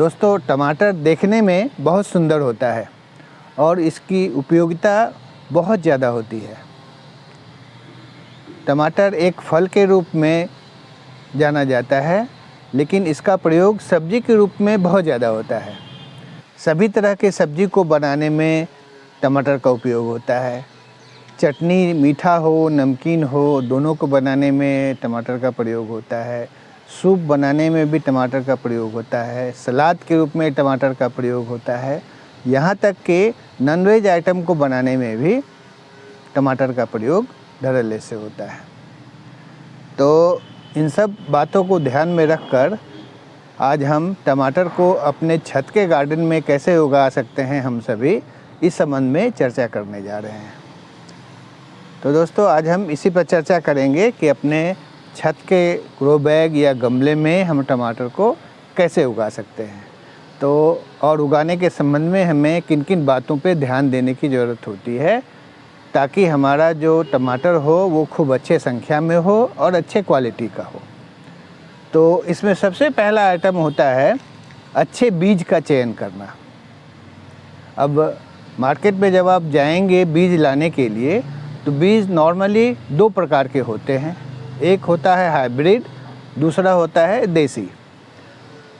दोस्तों, टमाटर देखने में बहुत सुंदर होता है और इसकी उपयोगिता बहुत ज़्यादा होती है। टमाटर एक फल के रूप में जाना जाता है, लेकिन इसका प्रयोग सब्जी के रूप में बहुत ज़्यादा होता है। सभी तरह के सब्जी को बनाने में टमाटर का उपयोग होता है। चटनी मीठा हो, नमकीन हो, दोनों को बनाने में टमाटर का प्रयोग होता है। सूप बनाने में भी टमाटर का प्रयोग होता है। सलाद के रूप में टमाटर का प्रयोग होता है। यहाँ तक कि नॉनवेज आइटम को बनाने में भी टमाटर का प्रयोग धड़ल्ले से होता है। तो इन सब बातों को ध्यान में रखकर आज हम टमाटर को अपने छत के गार्डन में कैसे उगा सकते हैं, हम सभी इस संबंध में चर्चा करने जा रहे हैं। तो दोस्तों, आज हम इसी पर चर्चा करेंगे कि अपने छत के ग्रो बैग या गमले में हम टमाटर को कैसे उगा सकते हैं। तो और उगाने के संबंध में हमें किन किन बातों पे ध्यान देने की ज़रूरत होती है ताकि हमारा जो टमाटर हो वो खूब अच्छे संख्या में हो और अच्छे क्वालिटी का हो। तो इसमें सबसे पहला आइटम होता है अच्छे बीज का चयन करना। अब मार्केट में जब आप जाएंगे बीज लाने के लिए, तो बीज नॉर्मली दो प्रकार के होते हैं। एक होता है हाइब्रिड, दूसरा होता है देसी।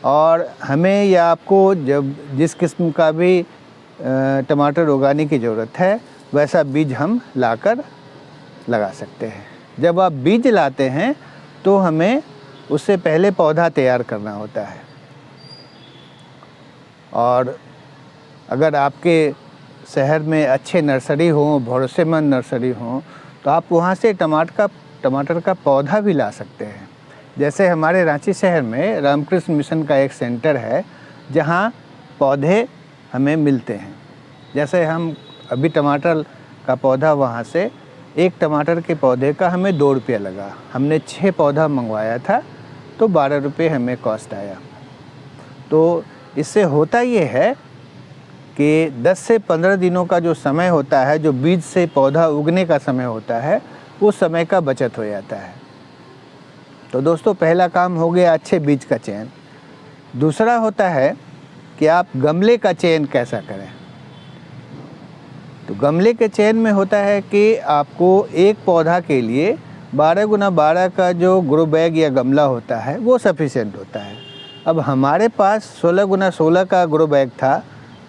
और हमें या आपको जब जिस किस्म का भी टमाटर उगाने की ज़रूरत है, वैसा बीज हम लाकर लगा सकते हैं। जब आप बीज लाते हैं तो हमें उससे पहले पौधा तैयार करना होता है। और अगर आपके शहर में अच्छे नर्सरी हों, भरोसेमंद नर्सरी हों, तो आप वहाँ से टमाटर का पौधा भी ला सकते हैं। जैसे हमारे रांची शहर में रामकृष्ण मिशन का एक सेंटर है जहाँ पौधे हमें मिलते हैं। जैसे हम अभी टमाटर का पौधा वहाँ से, एक टमाटर के पौधे का हमें 2 रुपये लगा। हमने 6 पौधा मंगवाया था तो 12 रुपये हमें कॉस्ट आया। तो इससे होता ये है कि 10 से 15 दिनों का जो समय होता है, जो बीज से पौधा उगने का समय होता है, उस समय का बचत हो जाता है। तो दोस्तों, पहला काम हो गया अच्छे बीज का चयन। दूसरा होता है कि आप गमले का चयन कैसा करें। तो गमले के चयन में होता है कि आपको एक पौधा के लिए 12 गुना 12 का जो ग्रो बैग या गमला होता है वो सफिशिएंट होता है। अब हमारे पास 16 गुना 16 का ग्रो बैग था,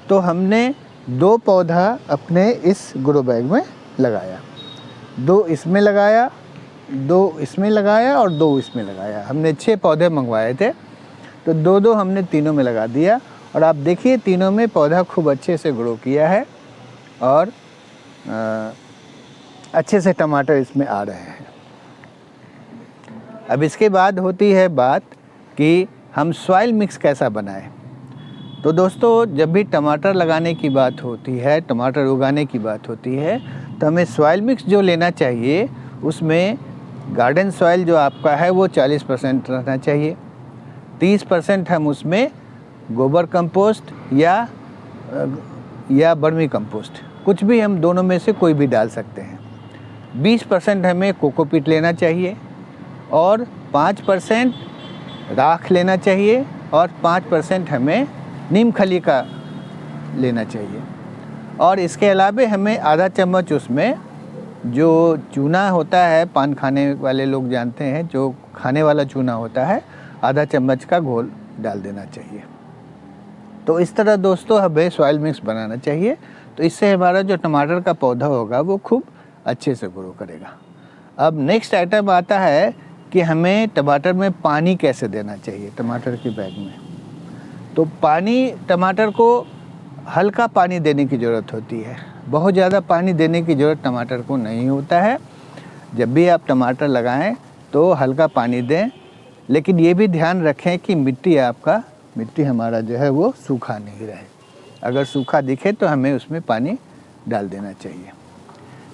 तो हमने 2 पौधा अपने इस ग्रो बैग में लगाया। 2 इसमें लगाया, 2 इसमें लगाया और 2 इसमें लगाया। हमने 6 पौधे मंगवाए थे, तो 2-2 हमने तीनों में लगा दिया। और आप देखिए तीनों में पौधा खूब अच्छे से ग्रो किया है और अच्छे से टमाटर इसमें आ रहे हैं। अब इसके बाद होती है बात कि हम सॉइल मिक्स कैसा बनाएं। तो दोस्तों, जब भी टमाटर लगाने की बात होती है, टमाटर उगाने की बात होती है, तो हमें सॉइल मिक्स जो लेना चाहिए उसमें गार्डन सॉइल जो आपका है वो 40% रहना चाहिए। 30% हम उसमें गोबर कंपोस्ट या बर्मी कंपोस्ट, कुछ भी हम दोनों में से कोई भी डाल सकते हैं। 20% हमें कोकोपीट लेना चाहिए और 5% राख लेना चाहिए और 5% हमें नीम खली का लेना चाहिए। और इसके अलावा हमें आधा चम्मच उसमें जो चूना होता है, पान खाने वाले लोग जानते हैं, जो खाने वाला चूना होता है, आधा चम्मच का घोल डाल देना चाहिए। तो इस तरह दोस्तों हमें सॉइल मिक्स बनाना चाहिए। तो इससे हमारा जो टमाटर का पौधा होगा वो खूब अच्छे से ग्रो करेगा। अब नेक्स्ट आइटम आता है कि हमें टमाटर में पानी कैसे देना चाहिए टमाटर के बैग में। तो पानी, टमाटर को हल्का पानी देने की ज़रूरत होती है। बहुत ज़्यादा पानी देने की ज़रूरत टमाटर को नहीं होता है। जब भी आप टमाटर लगाएं तो हल्का पानी दें, लेकिन ये भी ध्यान रखें कि मिट्टी हमारा जो है वो सूखा नहीं रहे। अगर सूखा दिखे तो हमें उसमें पानी डाल देना चाहिए।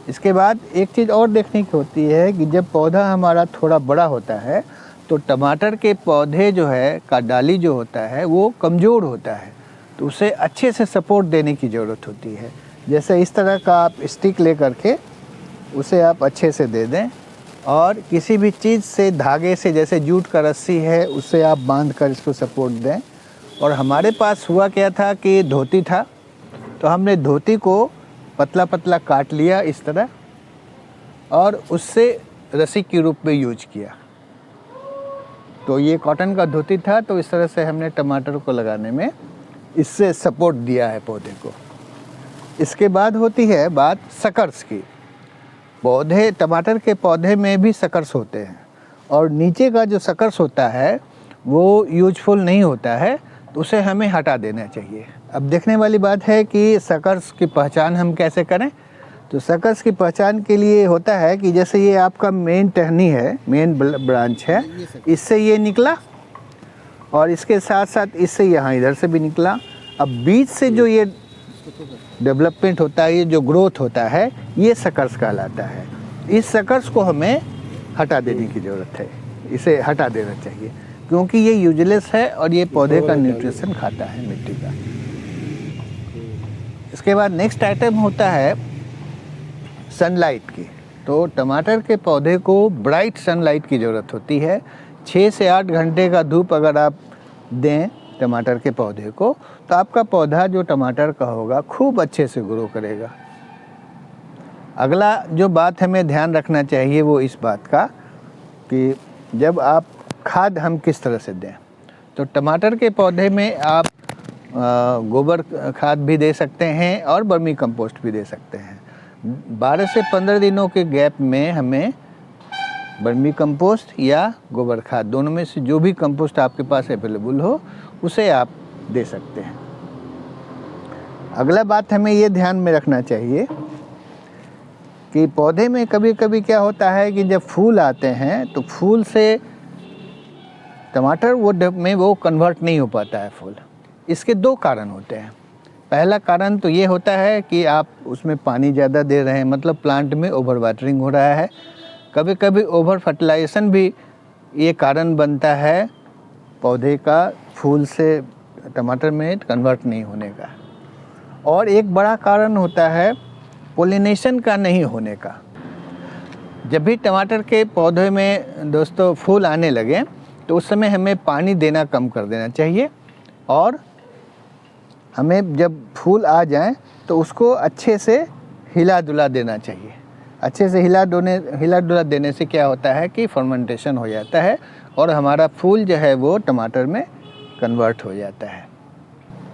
इसके बाद एक चीज़ और देखने की होती है कि जब पौधा हमारा थोड़ा बड़ा होता है तो टमाटर के पौधे जो है का डाली जो होता है वो कमज़ोर होता है, तो उसे अच्छे से सपोर्ट देने की ज़रूरत होती है। जैसे इस तरह का आप स्टिक ले करके उसे आप अच्छे से दे दें और किसी भी चीज़ से, धागे से, जैसे जूट का रस्सी है, उससे आप बांध कर इसको सपोर्ट दें और हमारे पास हुआ क्या था कि धोती था, तो हमने धोती को पतला पतला काट लिया इस तरह और उससे रस्सी के रूप में यूज किया। तो ये कॉटन का धोती था, तो इस तरह से हमने टमाटर को लगाने में इससे सपोर्ट दिया है पौधे को। इसके बाद होती है बात सकर्स की। पौधे, टमाटर के पौधे में भी सकर्स होते हैं और नीचे का जो सकर्स होता है वो यूजफुल नहीं होता है, तो उसे हमें हटा देना चाहिए। अब देखने वाली बात है कि सकर्स की पहचान हम कैसे करें। तो सकर्स की पहचान के लिए होता है कि जैसे ये आपका मेन टहनी है, मेन ब्रांच है, इससे ये निकला और इसके साथ साथ इससे यहाँ इधर से भी निकला। अब बीच से जो ये डेवलपमेंट होता है, ये जो ग्रोथ होता है, ये सकर्स कहलाता है। इस सकर्स को हमें हटा देने की ज़रूरत है, इसे हटा देना चाहिए क्योंकि ये यूजलेस है और ये पौधे का न्यूट्रिशन खाता है मिट्टी का। इसके बाद नेक्स्ट आइटम होता है सनलाइट की। तो टमाटर के पौधे को ब्राइट सनलाइट की ज़रूरत होती है। 6 से 8 घंटे का धूप अगर आप दें टमाटर के पौधे को, तो आपका पौधा जो टमाटर का होगा खूब अच्छे से ग्रो करेगा। अगला जो बात हमें ध्यान रखना चाहिए वो इस बात का कि जब आप खाद हम किस तरह से दें। तो टमाटर के पौधे में आप गोबर खाद भी दे सकते हैं और वर्मी कंपोस्ट भी दे सकते हैं। 12 से 15 दिनों के गैप में हमें वर्मी कंपोस्ट या गोबर खाद, दोनों में से जो भी कंपोस्ट आपके पास अवेलेबल हो उसे आप दे सकते हैं। अगला बात हमें ये ध्यान में रखना चाहिए कि पौधे में कभी कभी क्या होता है कि जब फूल आते हैं तो फूल से टमाटर में वो कन्वर्ट नहीं हो पाता है फूल। इसके 2 कारण होते हैं। पहला कारण तो ये होता है कि आप उसमें पानी ज़्यादा दे रहे हैं, मतलब प्लांट में ओवर वाटरिंग हो रहा है। कभी कभी ओवर फर्टिलाइजेशन भी ये कारण बनता है पौधे का फूल से टमाटर में कन्वर्ट नहीं होने का। और एक बड़ा कारण होता है पोलिनेशन का नहीं होने का। जब भी टमाटर के पौधे में दोस्तों फूल आने लगे तो उस समय हमें पानी देना कम कर देना चाहिए और हमें जब फूल आ जाएं तो उसको अच्छे से हिला डुला देना चाहिए। अच्छे से हिला डुला देने से क्या होता है कि फर्मेंटेशन हो जाता है और हमारा फूल जो है वो टमाटर में कन्वर्ट हो जाता है।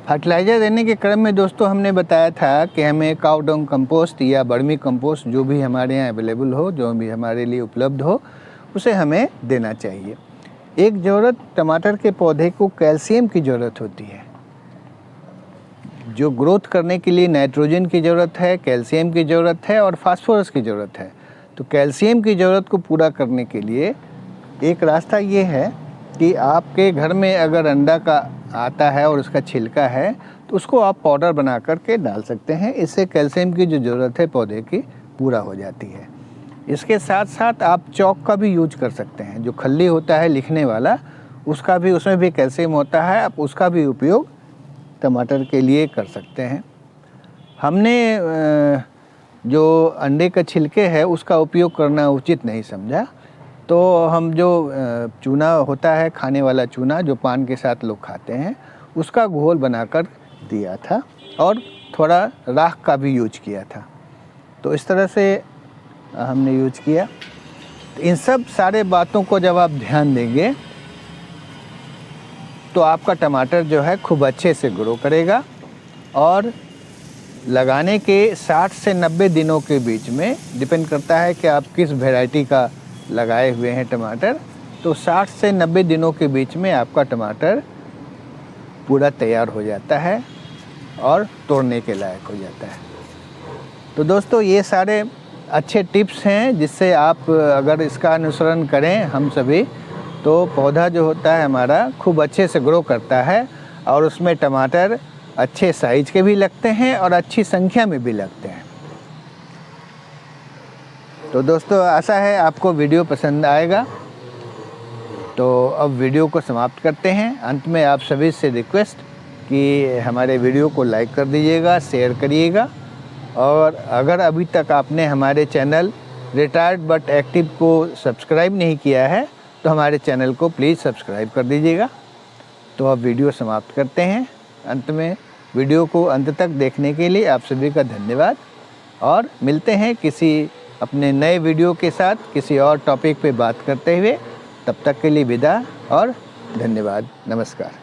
फर्टिलाइज़र देने के क्रम में दोस्तों हमने बताया था कि हमें काउ डंग कंपोस्ट या वर्मी कंपोस्ट जो भी हमारे यहाँ अवेलेबल हो, जो भी हमारे लिए उपलब्ध हो, उसे हमें देना चाहिए। एक ज़रूरत टमाटर के पौधे को कैल्शियम की ज़रूरत होती है। जो ग्रोथ करने के लिए नाइट्रोजन की ज़रूरत है, कैल्शियम की ज़रूरत है और फास्फोरस की ज़रूरत है। तो कैल्शियम की ज़रूरत को पूरा करने के लिए एक रास्ता ये है कि आपके घर में अगर अंडा का आता है और उसका छिलका है तो उसको आप पाउडर बना करके डाल सकते हैं। इससे कैल्शियम की जो ज़रूरत है पौधे की पूरा हो जाती है। इसके साथ साथ आप चॉक का भी यूज कर सकते हैं। जो खल्ली होता है लिखने वाला, उसका भी, उसमें भी कैल्शियम होता है, आप उसका भी उपयोग टमाटर के लिए कर सकते हैं। हमने जो अंडे का छिलके है उसका उपयोग करना उचित नहीं समझा, तो हम जो चूना होता है, खाने वाला चूना जो पान के साथ लोग खाते हैं, उसका घोल बनाकर दिया था और थोड़ा राख का भी यूज किया था। तो इस तरह से हमने यूज किया। तो इन सब सारे बातों को जब आप ध्यान देंगे तो आपका टमाटर जो है खूब अच्छे से ग्रो करेगा और लगाने के 60 से 90 दिनों के बीच में, डिपेंड करता है कि आप किस वैरायटी का लगाए हुए हैं टमाटर, तो 60 से 90 दिनों के बीच में आपका टमाटर पूरा तैयार हो जाता है और तोड़ने के लायक हो जाता है। तो दोस्तों ये सारे अच्छे टिप्स हैं जिससे आप अगर इसका अनुसरण करें हम सभी, तो पौधा जो होता है हमारा खूब अच्छे से ग्रो करता है और उसमें टमाटर अच्छे साइज के भी लगते हैं और अच्छी संख्या में भी लगते हैं। तो दोस्तों आशा है आपको वीडियो पसंद आएगा। तो अब वीडियो को समाप्त करते हैं। अंत में आप सभी से रिक्वेस्ट कि हमारे वीडियो को लाइक कर दीजिएगा, शेयर करिएगा और अगर अभी तक आपने हमारे चैनल रिटायर्ड बट एक्टिव को सब्सक्राइब नहीं किया है तो हमारे चैनल को प्लीज़ सब्सक्राइब कर दीजिएगा। तो अब वीडियो समाप्त करते हैं। अंत में वीडियो को अंत तक देखने के लिए आप सभी का धन्यवाद और मिलते हैं किसी अपने नए वीडियो के साथ किसी और टॉपिक पे बात करते हुए। तब तक के लिए विदा और धन्यवाद। नमस्कार।